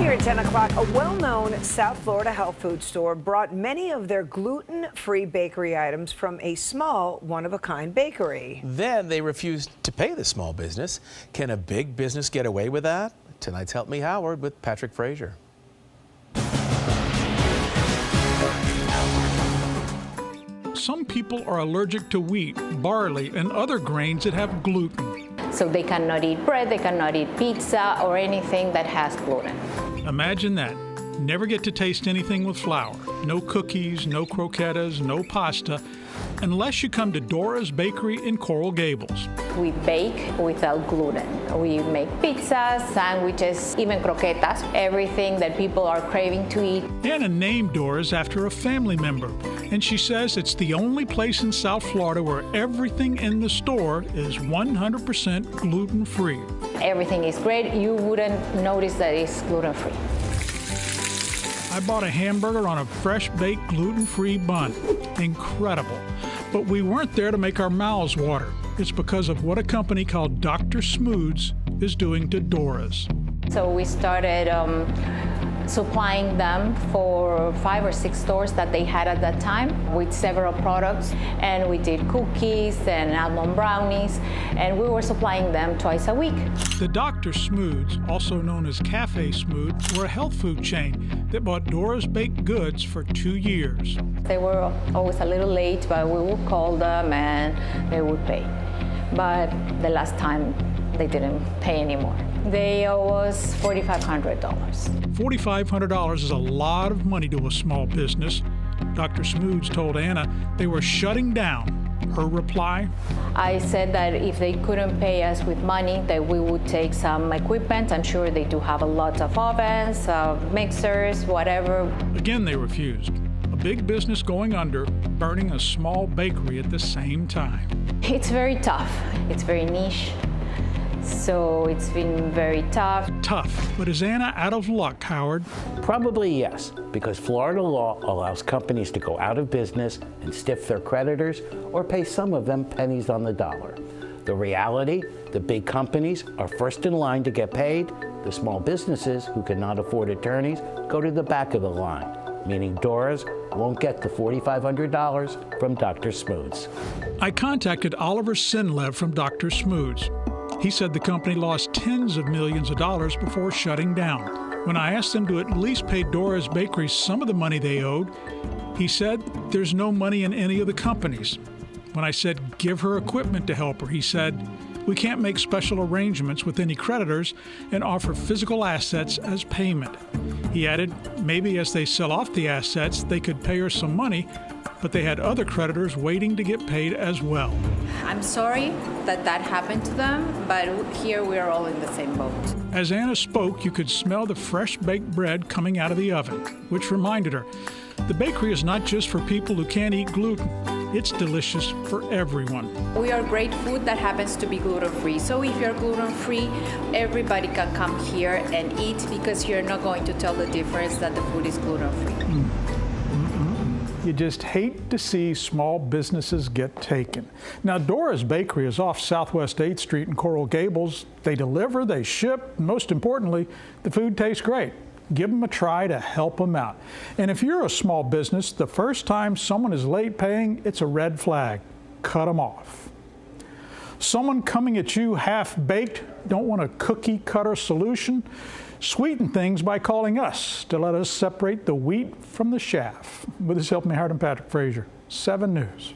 Here at 10 o'clock, a well-known South Florida health food store brought many of their gluten-free bakery items from a small, one-of-a-kind bakery. Then they refused to pay the small business. Can a big business get away with that? Tonight's Help Me Howard with Patrick Frazier. Some people are allergic to wheat, barley, and other grains that have gluten. So they cannot eat bread, they cannot eat pizza, or anything that has gluten. Imagine that. Never get to taste anything with flour. No cookies, no croquetas, no pasta, unless you come to Dora's Bakery in Coral Gables. We bake without gluten. We make pizzas, sandwiches, even croquetas, everything that people are craving to eat. Anna named Dora's after a family member, and she says it's the only place in South Florida where everything in the store is 100% gluten-free. Everything is great. You wouldn't notice that it's gluten-free. I bought a hamburger on a fresh-baked gluten-free bun. Incredible. But we weren't there to make our mouths water. It's because of what a company called Dr. Smooth's is doing to Dora's. So we started supplying them for 5 or 6 stores that they had at that time with several products, and we did cookies and almond brownies, and we were supplying them twice a week. The Dr. Smooth's, also known as Cafe Smooth, were a health food chain that bought Dora's baked goods for 2 years. They were always a little late, but we would call them and they would pay. But the last time they didn't pay anymore. They owe us $4,500. $4,500 is a lot of money to a small business. Dr. Smooth's told Anna they were shutting down. Her reply? I said that if they couldn't pay us with money, that we would take some equipment. I'm sure they do have a lot of ovens, mixers, whatever. Again, they refused. A big business going under, burning a small bakery at the same time. It's very tough. It's very niche. So it's been very tough. Tough, but is Anna out of luck, Howard? Probably yes, because Florida law allows companies to go out of business and stiff their creditors or pay some of them pennies on the dollar. The reality, the big companies are first in line to get paid. The small businesses who cannot afford attorneys go to the back of the line, meaning Dora's won't get the $4,500 from Dr. Smooth's. I contacted Oliver Sinlev from Dr. Smooth's. He said the company lost tens of millions of dollars before shutting down. When I asked them to at least pay Dora's Bakery some of the money they owed, he said there's no money in any of the companies. When I said give her equipment to help her, he said we can't make special arrangements with any creditors and offer physical assets as payment. He added maybe as they sell off the assets, they could pay her some money, but they had other creditors waiting to get paid as well. I'm sorry that happened to them, but here we're all in the same boat. As Anna spoke, you could smell the fresh baked bread coming out of the oven, which reminded her, the bakery is not just for people who can't eat gluten. It's delicious for everyone. We are great food that happens to be gluten-free. So if you're gluten-free, everybody can come here and eat because you're not going to tell the difference that the food is gluten-free. You just hate to see small businesses get taken. Now, Dora's Bakery is off Southwest 8th Street in Coral Gables. They deliver, they ship, and most importantly, the food tastes great. Give them a try to help them out. And if you're a small business, the first time someone is late paying, it's a red flag. Cut them off. Someone coming at you half-baked, don't want a cookie-cutter solution? Sweeten things by calling us to let us separate the wheat from the chaff. With this Help Me Howard and Patrick Frazier, 7 News.